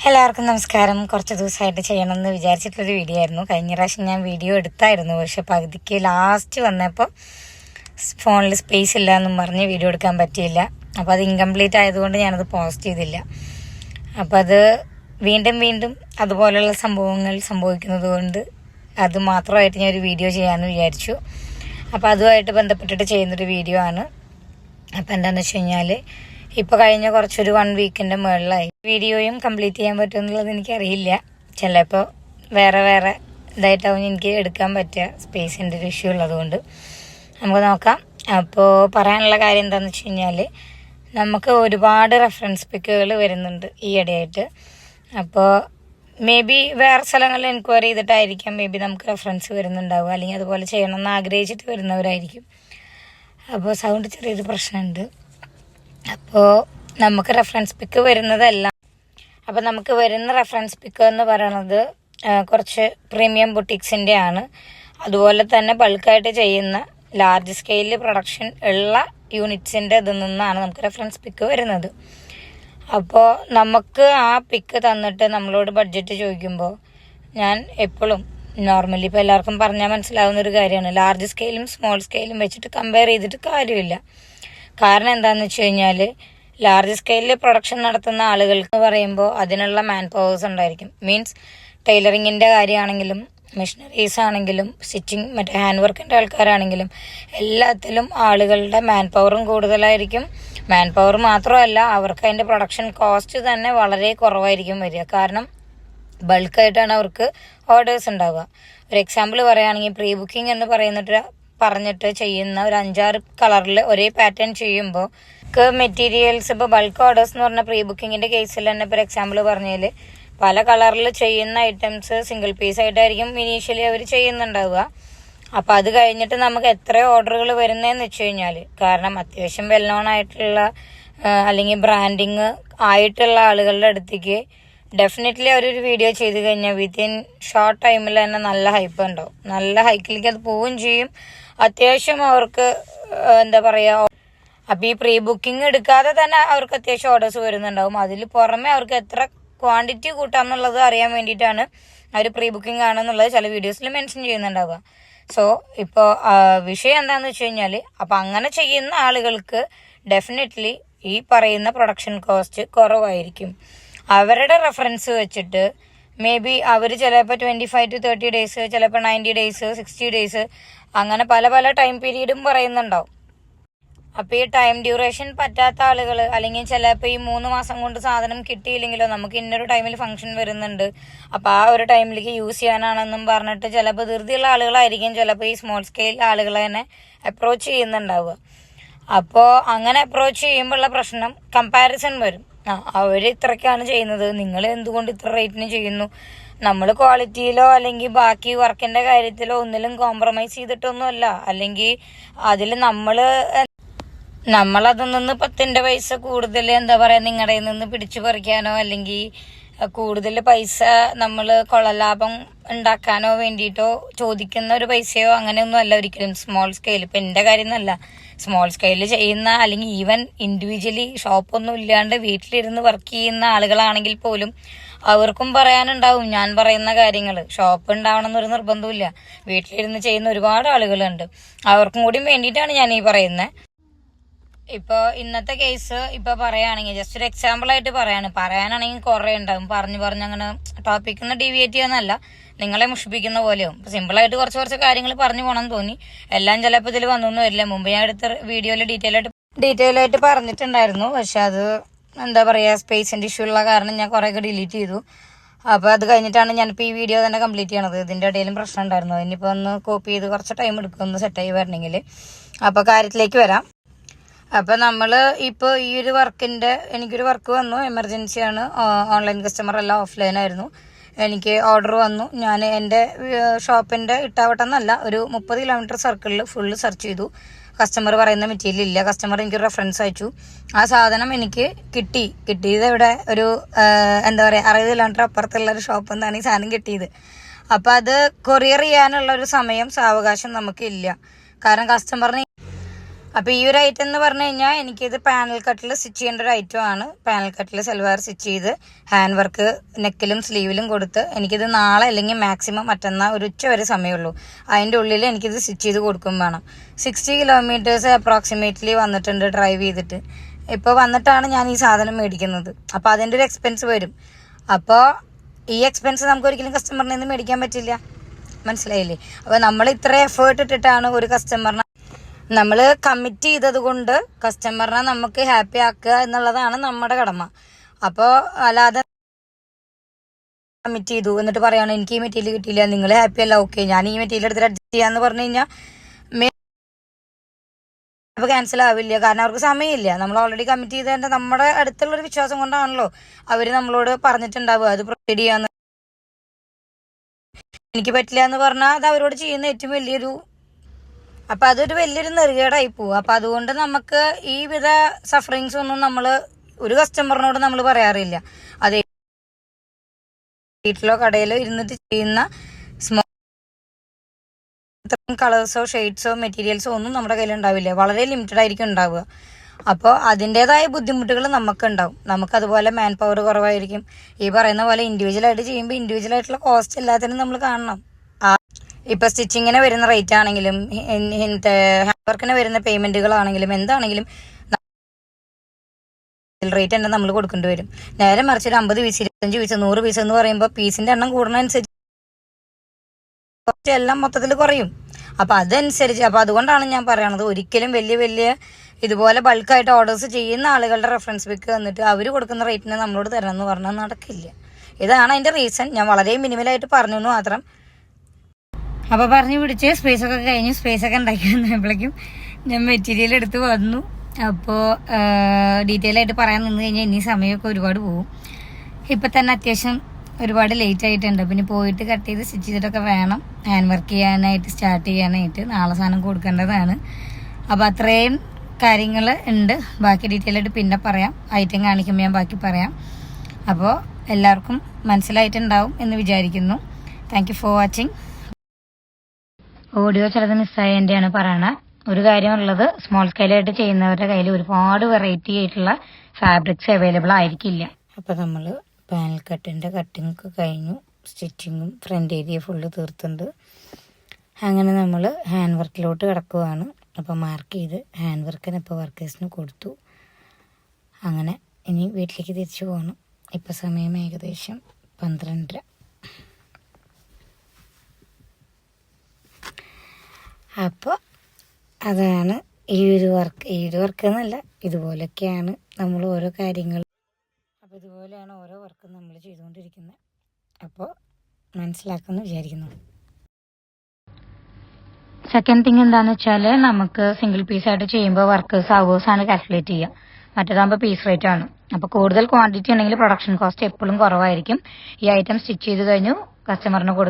എല്ലാവർക്കും നമസ്കാരം. കുറച്ച് ദിവസമായിട്ട് ചെയ്യണമെന്ന് വിചാരിച്ചിട്ടുള്ളൊരു വീഡിയോ ആയിരുന്നു. കഴിഞ്ഞ പ്രാവശ്യം ഞാൻ വീഡിയോ എടുത്തായിരുന്നു, പക്ഷെ പകുതിക്ക് ലാസ്റ്റ് വന്നപ്പോൾ ഫോണിൽ സ്പേസ് ഇല്ല എന്നും പറഞ്ഞ് വീഡിയോ എടുക്കാൻ പറ്റിയില്ല. അപ്പോൾ അത് ഇൻകംപ്ലീറ്റ് ആയതുകൊണ്ട് ഞാനത് പോസ്റ്റ് ചെയ്തില്ല. അപ്പോൾ അത് വീണ്ടും വീണ്ടും അതുപോലെയുള്ള സംഭവങ്ങൾ സംഭവിക്കുന്നത് കൊണ്ട് അത് മാത്രമായിട്ട് ഞാനൊരു വീഡിയോ ചെയ്യാമെന്ന് വിചാരിച്ചു. അപ്പോൾ അതുമായിട്ട് ബന്ധപ്പെട്ടിട്ട് ചെയ്യുന്നൊരു വീഡിയോ ആണ്. അപ്പോൾ എന്താണെന്ന് വെച്ച് കഴിഞ്ഞാൽ ഇപ്പോൾ കഴിഞ്ഞ കുറച്ചൊരു 1 വീക്കിൻ്റെ മുകളിലായി വീഡിയോയും കംപ്ലീറ്റ് ചെയ്യാൻ പറ്റുമെന്നുള്ളത് എനിക്കറിയില്ല. ചിലപ്പോൾ വേറെ ഇതായിട്ടാവും എനിക്ക് എടുക്കാൻ പറ്റുക, സ്പേസിൻ്റെ ഒരു ഇഷ്യൂ ഉള്ളതുകൊണ്ട്. നമുക്ക് നോക്കാം. അപ്പോൾ പറയാനുള്ള കാര്യം എന്താണെന്ന് വെച്ച് കഴിഞ്ഞാൽ നമുക്ക് ഒരുപാട് റെഫറൻസ് പിക്കുകൾ വരുന്നുണ്ട് ഈയിടെയായിട്ട്. അപ്പോൾ മേ ബി വേറെ സ്ഥലങ്ങളിൽ എൻക്വയറി ചെയ്തിട്ടായിരിക്കാം മേ ബി നമുക്ക് റെഫറൻസ് വരുന്നുണ്ടാവുക, അല്ലെങ്കിൽ അതുപോലെ ചെയ്യണമെന്ന് ആഗ്രഹിച്ചിട്ട് വരുന്നവരായിരിക്കും. അപ്പോൾ സൗണ്ട് ചെറിയൊരു പ്രശ്നമുണ്ട്. അപ്പോൾ നമുക്ക് റെഫറൻസ് പിക്ക് വരുന്നതല്ല. അപ്പോൾ നമുക്ക് വരുന്ന റെഫറൻസ് പിക്ക് എന്ന് പറയുന്നത് കുറച്ച് പ്രീമിയം ബുട്ടിക്സിൻ്റെ ആണ്. അതുപോലെ തന്നെ ബൾക്കായിട്ട് ചെയ്യുന്ന ലാർജ് സ്കെയിലിൽ പ്രൊഡക്ഷൻ ഉള്ള യൂണിറ്റ്സിൻ്റെ ഇതിൽ നിന്നാണ് നമുക്ക് റെഫറൻസ് പിക്ക് വരുന്നത്. അപ്പോൾ നമുക്ക് ആ പിക്ക് തന്നിട്ട് നമ്മളോട് ബഡ്ജറ്റ് ചോദിക്കുമ്പോൾ ഞാൻ എപ്പോഴും നോർമലി ഇപ്പോൾ എല്ലാവർക്കും പറഞ്ഞാൽ മനസ്സിലാവുന്നൊരു കാര്യമാണ്, ലാർജ് സ്കെയിലും സ്മോൾ സ്കെയിലും വെച്ചിട്ട് കമ്പയർ ചെയ്തിട്ട് കാര്യമില്ല. കാരണം എന്താണെന്ന് വെച്ച് കഴിഞ്ഞാൽ ലാർജ് സ്കെയിലിൽ പ്രൊഡക്ഷൻ നടത്തുന്ന ആളുകൾക്ക് പറയുമ്പോൾ അതിനുള്ള മാൻ പവേഴ്സ് ഉണ്ടായിരിക്കും. മീൻസ് ടൈലറിങ്ങിൻ്റെ കാര്യമാണെങ്കിലും മെഷീനറീസ് ആണെങ്കിലും സ്റ്റിച്ചിങ് മറ്റേ ഹാൻഡ് വർക്കിൻ്റെ ആൾക്കാരാണെങ്കിലും എല്ലാത്തിലും ആളുകളുടെ മാൻ പവറും കൂടുതലായിരിക്കും. മാൻ പവർ മാത്രമല്ല, അവർക്ക് അതിൻ്റെ പ്രൊഡക്ഷൻ കോസ്റ്റ് തന്നെ വളരെ കുറവായിരിക്കും വരിക. കാരണം ബൾക്കായിട്ടാണ് അവർക്ക് ഓർഡേഴ്സ് ഉണ്ടാവുക. ഒരു എക്സാമ്പിൾ പറയുകയാണെങ്കിൽ പ്രീ ബുക്കിംഗ് എന്ന് പറഞ്ഞിട്ട് ചെയ്യുന്ന ഒരു 5-6 കളറിൽ ഒരേ പാറ്റേൺ ചെയ്യുമ്പോൾ മെറ്റീരിയൽസ് ഇപ്പോൾ ബൾക്ക് ഓർഡേഴ്സ് എന്ന് പറഞ്ഞ പ്രീ ബുക്കിങ്ങിൻ്റെ കേസിൽ തന്നെ ഇപ്പോൾ എക്സാമ്പിൾ പറഞ്ഞാൽ പല കളറിൽ ചെയ്യുന്ന ഐറ്റംസ് സിംഗിൾ പീസ് ആയിട്ടായിരിക്കും ഇനീഷ്യലി അവർ ചെയ്യുന്നുണ്ടാവുക. അപ്പോൾ അത് കഴിഞ്ഞിട്ട് നമുക്ക് എത്ര ഓർഡറുകൾ വരുന്നതെന്ന് വെച്ച് കഴിഞ്ഞാൽ, കാരണം അത്യാവശ്യം വെൽ നോൺ ആയിട്ടുള്ള അല്ലെങ്കിൽ ബ്രാൻഡിങ് ആയിട്ടുള്ള ആളുകളുടെ അടുത്തേക്ക് ഡെഫിനറ്റ്ലി അവരൊരു വീഡിയോ ചെയ്ത് കഴിഞ്ഞാൽ വിത്തിൻ ഷോർട്ട് ടൈമിൽ തന്നെ നല്ല ഹൈപ്പ് ഉണ്ടാവും. നല്ല ഹൈക്കിലേക്ക് അത് പോവുകയും ചെയ്യും. അത്യാവശ്യം അവർക്ക് എന്താ പറയുക, അപ്പോൾ ഈ പ്രീ ബുക്കിംഗ് എടുക്കാതെ തന്നെ അവർക്ക് അത്യാവശ്യം ഓർഡേഴ്സ് വരുന്നുണ്ടാവും. അതിൽ പുറമെ അവർക്ക് എത്ര ക്വാണ്ടിറ്റി കൂട്ടാം എന്നുള്ളത് അറിയാൻ വേണ്ടിയിട്ടാണ് അവർ പ്രീ ബുക്കിംഗ് ആണെന്നുള്ളത് ചില വീഡിയോസിൽ മെൻഷൻ ചെയ്യുന്നുണ്ടാവുക. സോ ഇപ്പോൾ വിഷയം എന്താണെന്ന് വെച്ച് കഴിഞ്ഞാൽ, അപ്പോൾ അങ്ങനെ ചെയ്യുന്ന ആളുകൾക്ക് ഡെഫിനറ്റ്ലി ഈ പറയുന്ന പ്രൊഡക്ഷൻ കോസ്റ്റ് കുറവായിരിക്കും. അവരുടെ റെഫറൻസ് വെച്ചിട്ട് മേ ബി അവർ ചിലപ്പോൾ 25 to 30 ഡേയ്സ്, ചിലപ്പോൾ 90 ഡേയ്സ്, 60 ഡേയ്സ്, അങ്ങനെ പല ടൈം പീരീഡും പറയുന്നുണ്ടാവും. അപ്പോൾ ഈ ടൈം ഡ്യൂറേഷൻ പറ്റാത്ത ആളുകൾ, അല്ലെങ്കിൽ ചിലപ്പോൾ ഈ 3 മാസം കൊണ്ട് സാധനം കിട്ടിയില്ലെങ്കിലോ നമുക്ക് ഇന്നൊരു ടൈമിൽ ഫംഗ്ഷൻ വരുന്നുണ്ട്, അപ്പോൾ ആ ഒരു ടൈമിലേക്ക് യൂസ് ചെയ്യാനാണെന്നും പറഞ്ഞിട്ട് ചിലപ്പോൾ ധൃതിയുള്ള ആളുകളായിരിക്കും ചിലപ്പോൾ ഈ സ്മോൾ സ്കെയിൽ ആളുകളെ തന്നെ അപ്രോച്ച് ചെയ്യുന്നുണ്ടാവുക. അപ്പോൾ അങ്ങനെ അപ്രോച്ച് ചെയ്യുമ്പോഴുള്ള പ്രശ്നം കമ്പാരിസൺ വരും. അവർ ഇത്രയ്ക്കാണ് ചെയ്യുന്നത്, നിങ്ങൾ എന്തുകൊണ്ട് ഇത്ര റേറ്റിന് ചെയ്യുന്നു? നമ്മൾ ക്വാളിറ്റിയിലോ അല്ലെങ്കിൽ ബാക്കി വർക്കിൻ്റെ കാര്യത്തിലോ ഒന്നിലും കോംപ്രമൈസ് ചെയ്തിട്ടൊന്നുമല്ല. അല്ലെങ്കിൽ അതിൽ നമ്മളതിൽ നിന്ന് 10 പൈസ കൂടുതൽ എന്താ പറയുക നിങ്ങളുടെ നിന്ന് പിടിച്ചു പറിക്കാനോ അല്ലെങ്കിൽ കൂടുതൽ പൈസ നമ്മൾ കൊള്ളലാഭം ഉണ്ടാക്കാനോ വേണ്ടിയിട്ടോ ചോദിക്കുന്ന ഒരു പൈസയോ അങ്ങനെയൊന്നും അല്ല ഒരിക്കലും. സ്മോൾ സ്കെയിൽ ഇപ്പം എൻ്റെ കാര്യം എന്നല്ല, സ്മോൾ സ്കെയിലിൽ ചെയ്യുന്ന അല്ലെങ്കിൽ ഈവൻ ഇൻഡിവിജ്വലി ഷോപ്പൊന്നും ഇല്ലാണ്ട് വീട്ടിലിരുന്ന് വർക്ക് ചെയ്യുന്ന ആളുകളാണെങ്കിൽ പോലും അവർക്കും പറയാനുണ്ടാവും ഞാൻ പറയുന്ന കാര്യങ്ങൾ. ഷോപ്പ് ഉണ്ടാവണം എന്നൊരു നിർബന്ധമില്ല, വീട്ടിലിരുന്ന് ചെയ്യുന്ന ഒരുപാട് ആളുകളുണ്ട്. അവർക്കും കൂടി വേണ്ടിയിട്ടാണ് ഞാൻ ഈ പറയുന്നത്. ഇപ്പോൾ ഇന്നത്തെ കേസ് ഇപ്പോൾ പറയുകയാണെങ്കിൽ ജസ്റ്റ് ഒരു എക്സാമ്പിളായിട്ട് പറയാനാണെങ്കിൽ കുറേ ഉണ്ടാകും. പറഞ്ഞ് അങ്ങനെ ടോപ്പിക്കിൽ ഡീവിയേറ്റ് ചെയ്യാന്നല്ല, നിങ്ങളെ മുഷിപ്പിക്കുന്ന പോലെയും. ഇപ്പോൾ സിമ്പിളായിട്ട് കുറച്ച് കാര്യങ്ങൾ പറഞ്ഞു പോകണമെന്ന് തോന്നി. എല്ലാം ചിലപ്പോൾ ഇതിൽ വന്നൊന്നും വരില്ല. മുമ്പ് ഞാൻ എടുത്ത വീഡിയോയിൽ ഡീറ്റെയിൽ ആയിട്ട് പറഞ്ഞിട്ടുണ്ടായിരുന്നു. പക്ഷെ അത് എന്താ പറയുക, സ്പേസിൻ്റെ ഇഷ്യൂ ഉള്ള കാരണം ഞാൻ കുറേയൊക്കെ ഡിലീറ്റ് ചെയ്തു. അപ്പോൾ അത് കഴിഞ്ഞിട്ടാണ് ഞാനിപ്പോൾ ഈ വീഡിയോ തന്നെ കംപ്ലീറ്റ് ചെയ്യണത്. ഇതിൻ്റെ ഇടയിലും പ്രശ്നം ഉണ്ടായിരുന്നു. ഇനിയിപ്പോൾ ഒന്ന് കോപ്പി ചെയ്ത് കുറച്ച് ടൈം എടുക്കും ഒന്ന് സെറ്റായി വരണമെങ്കിൽ. അപ്പോൾ കാര്യത്തിലേക്ക് വരാം. അപ്പോൾ നമ്മൾ ഇപ്പോൾ ഈ ഒരു എനിക്കൊരു വർക്ക് വന്നു, എമർജൻസിയാണ്. ഓൺലൈൻ കസ്റ്റമർ അല്ല, ഓഫ്ലൈൻ ആയിരുന്നു. എനിക്ക് ഓർഡർ വന്നു. ഞാൻ എൻ്റെ ഷോപ്പിൻ്റെ ഇട്ടാവട്ടെന്നല്ല, ഒരു 30 കിലോമീറ്റർ സർക്കിളിൽ ഫുള്ള് സെർച്ച് ചെയ്തു. കസ്റ്റമർ പറയുന്ന മെറ്റീരിയൽ ഇല്ല. കസ്റ്റമർ എനിക്കൊരു റെഫറൻസ് അയച്ചു. ആ സാധനം എനിക്ക് കിട്ടിയത് ഇവിടെ ഒരു എന്താ പറയുക 60 കിലോമീറ്റർ അപ്പുറത്തുള്ള ഒരു ഷോപ്പിൽ നിന്നാണ് ഈ സാധനം കിട്ടിയത്. അപ്പോൾ അത് കൊറിയർ ചെയ്യാനുള്ള ഒരു സാവകാശം നമുക്കില്ല. കാരണം അപ്പോൾ ഈ ഒരു ഐറ്റം എന്ന് പറഞ്ഞു കഴിഞ്ഞാൽ എനിക്കിത് പാനൽ കട്ടിൽ സ്റ്റിച്ച് ചെയ്യേണ്ട ഒരു ഐറ്റമാണ്. പാനൽ കട്ടിൽ സൽവാർ സ്റ്റിച്ച് ചെയ്ത് ഹാൻഡ് വർക്ക് നെക്കിലും സ്ലീവിലും കൊടുത്ത് എനിക്കിത് നാളെ അല്ലെങ്കിൽ മാക്സിമം മറ്റന്നാൾ ഒരു ഉച്ച വരെ സമയമുള്ളൂ. അതിൻ്റെ ഉള്ളിൽ എനിക്കിത് സ്റ്റിച്ച് ചെയ്ത് കൊടുക്കും വേണം. 60 കിലോമീറ്റേഴ്സ് അപ്രോക്സിമേറ്റ്ലി വന്നിട്ടുണ്ട് ഡ്രൈവ് ചെയ്തിട്ട്. ഇപ്പോൾ വന്നിട്ടാണ് ഞാൻ ഈ സാധനം മേടിക്കുന്നത്. അപ്പോൾ അതിൻ്റെ ഒരു എക്സ്പെൻസ് വരും. അപ്പോൾ ഈ എക്സ്പെൻസ് നമുക്ക് ഒരിക്കലും കസ്റ്റമറിൽ നിന്ന് മേടിക്കാൻ പറ്റില്ല. മനസ്സിലായില്ലേ? അപ്പോൾ നമ്മൾ ഇത്ര എഫേർട്ട് ഇട്ടിട്ടാണ് ഒരു കസ്റ്റമറിനെ നമ്മൾ കമ്മിറ്റ് ചെയ്തത് കൊണ്ട് കസ്റ്റമറിനെ നമുക്ക് ഹാപ്പി ആക്കുക എന്നുള്ളതാണ് നമ്മുടെ കടമ. അപ്പോൾ അല്ലാതെ കമ്മിറ്റ് ചെയ്തു എന്നിട്ട് പറയാണ് എനിക്ക് ഈ മെറ്റീരിയൽ കിട്ടിയില്ല, നിങ്ങൾ ഹാപ്പി അല്ല, ഓക്കെ ഞാൻ ഈ മെറ്റീരിയൽ എടുത്തിട്ട് അഡ്ജസ്റ്റ് ചെയ്യാന്ന് പറഞ്ഞു കഴിഞ്ഞാൽ അപ്പോൾ ക്യാൻസൽ ആവില്ല. കാരണം അവർക്ക് സമയമില്ല. നമ്മൾ ഓൾറെഡി കമ്മിറ്റ് ചെയ്തതിൻ്റെ നമ്മുടെ അടുത്തുള്ളൊരു വിശ്വാസം കൊണ്ടാണല്ലോ അവർ നമ്മളോട് പറഞ്ഞിട്ടുണ്ടാവുക അത് പ്രൊസീഡ് ചെയ്യാന്ന്. എനിക്ക് പറ്റില്ല എന്ന് പറഞ്ഞാൽ അത് അവരോട് ചെയ്യുന്ന ഏറ്റവും വലിയൊരു, അപ്പം അതൊരു വലിയൊരു നെറുകേടായി പോവും. അപ്പം അതുകൊണ്ട് നമുക്ക് ഈ വിധ സഫറിങ്സ് ഒന്നും നമ്മൾ ഒരു കസ്റ്റമറിനോട് നമ്മൾ പറയാറില്ല. അതേ വീട്ടിലോ കടയിലോ ഇരുന്നിട്ട് ചെയ്യുന്ന കളേഴ്സോ ഷെയ്ഡ്സോ മെറ്റീരിയൽസോ ഒന്നും നമ്മുടെ കയ്യിൽ ഉണ്ടാവില്ല. വളരെ ലിമിറ്റഡ് ആയിരിക്കും ഉണ്ടാവുക. അപ്പോൾ അതിൻ്റെതായ ബുദ്ധിമുട്ടുകൾ നമുക്കുണ്ടാവും. നമുക്കതുപോലെ മാൻ പവർ കുറവായിരിക്കും. ഈ പറയുന്ന പോലെ ഇൻഡിവിജ്വലായിട്ട് ചെയ്യുമ്പോൾ ഇൻഡിവിജ്വലായിട്ടുള്ള കോസ്റ്റ് എല്ലാത്തിനും നമ്മൾ കാണണം. ഇപ്പം സ്റ്റിച്ചിങ്ങിന് വരുന്ന റേറ്റ് ആണെങ്കിലും ഹാൻഡ് വർക്കിന് വരുന്ന പേയ്മെൻറ്റുകളാണെങ്കിലും എന്താണെങ്കിലും റേറ്റ് തന്നെ നമ്മൾ കൊടുക്കേണ്ടി വരും. നേരെ മറിച്ച് ഒരു 50 പീസ് 25 പീസ് 100 പീസ് എന്ന് പറയുമ്പോൾ പീസിൻ്റെ എണ്ണം കൂടുന്നതനുസരിച്ച് എല്ലാം മൊത്തത്തിൽ കുറയും. അപ്പം അതനുസരിച്ച് അപ്പം അതുകൊണ്ടാണ് ഞാൻ പറയണത് ഒരിക്കലും വലിയ വലിയ ഇതുപോലെ ബൾക്കായിട്ട് ഓർഡേഴ്സ് ചെയ്യുന്ന ആളുകളുടെ റെഫറൻസ് പിക്ക് വന്നിട്ട് അവർ കൊടുക്കുന്ന റേറ്റിന് നമ്മളോട് തരണം എന്ന് പറഞ്ഞാൽ നടക്കില്ല. ഇതാണ് അതിൻ്റെ റീസൺ. ഞാൻ വളരെ മിനിമലായിട്ട് പറഞ്ഞു എന്ന് മാത്രം. അപ്പോൾ പറഞ്ഞു പിടിച്ച് സ്പേസൊക്കെ കഴിഞ്ഞു. സ്പേസൊക്കെ ഉണ്ടാക്കി വന്നപ്പോഴേക്കും ഞാൻ മെറ്റീരിയൽ എടുത്ത് വന്നു. അപ്പോൾ ഡീറ്റെയിൽ ആയിട്ട് പറയാൻ നിന്ന് കഴിഞ്ഞാൽ ഇനി സമയമൊക്കെ ഒരുപാട് പോകും. ഇപ്പം തന്നെ അത്യാവശ്യം ഒരുപാട് ലേറ്റ് ആയിട്ടുണ്ട്. പിന്നെ പോയിട്ട് കട്ട് ചെയ്ത് സ്റ്റിച്ച് ചെയ്തിട്ടൊക്കെ വേണം ഹാൻഡ് വർക്ക് ചെയ്യാനായിട്ട് സ്റ്റാർട്ട് ചെയ്യാനായിട്ട്. നാളെ സാധനം കൊടുക്കേണ്ടതാണ്. അപ്പോൾ അത്രയും കാര്യങ്ങൾ ഉണ്ട്. ബാക്കി ഡീറ്റെയിൽ ആയിട്ട് പിന്നെ പറയാം. ഐറ്റം കാണിക്കുമ്പോൾ ഞാൻ ബാക്കി പറയാം. അപ്പോൾ എല്ലാവർക്കും മനസ്സിലായിട്ടുണ്ടാവും എന്ന് വിചാരിക്കുന്നു. Thank you for watching. Audio ചിലത് മിസ്സായതിൻ്റെയാണ് പറയണത്. ഒരു കാര്യമുള്ളത്, സ്മോൾ സ്കെയിലായിട്ട് ചെയ്യുന്നവരുടെ കയ്യിൽ ഒരുപാട് വെറൈറ്റി ആയിട്ടുള്ള ഫാബ്രിക്സ് അവൈലബിൾ ആയിരിക്കില്ല. അപ്പോൾ നമ്മൾ പാനൽ കട്ടിൻ്റെ കട്ടിങ് ഒക്കെ കഴിഞ്ഞു. സ്റ്റിച്ചിങ്ങും ഫ്രണ്ട് ഏരിയ ഫുള്ള് തീർത്തുണ്ട്. അങ്ങനെ നമ്മൾ ഹാൻഡ് വർക്കിലോട്ട് കിടക്കുകയാണ്. അപ്പോൾ മാർക്ക് ചെയ്ത് ഹാൻഡ് വർക്കിന് ഇപ്പോൾ വർക്കേഴ്സിന് കൊടുത്തു. അങ്ങനെ ഇനി വീട്ടിലേക്ക് തിരിച്ചു പോകണം. ഇപ്പോൾ സമയം ഏകദേശം 12:30. അപ്പോൾ അതാണ് ഈ ഒരു വർക്ക് എന്നല്ല, ഇതുപോലൊക്കെയാണ് നമ്മൾ ഓരോ കാര്യങ്ങൾ. അപ്പോൾ ഇതുപോലെയാണ് ഓരോ വർക്കും നമ്മൾ ചെയ്തുകൊണ്ടിരിക്കുന്നത്. അപ്പോൾ മനസ്സിലാക്കുമെന്ന് വിചാരിക്കുന്നു. സെക്കൻഡ് തിങ് എന്താണെന്ന് വെച്ചാൽ നമുക്ക് സിംഗിൾ പീസായിട്ട് ചെയ്യുമ്പോൾ വർക്കേഴ്സ് അവേഴ്സാണ് കാൽക്കുലേറ്റ് ചെയ്യുക. മറ്റേതാകുമ്പോൾ പീസ് റേറ്റ് ആണ്. അപ്പോൾ കൂടുതൽ ക്വാണ്ടിറ്റി ഉണ്ടെങ്കിൽ പ്രൊഡക്ഷൻ കോസ്റ്റ് എപ്പോഴും കുറവായിരിക്കും. ഈ ഐറ്റം സ്റ്റിച്ച് ചെയ്ത് കഴിഞ്ഞു കസ്റ്റമറിന് കൊടുക്കും.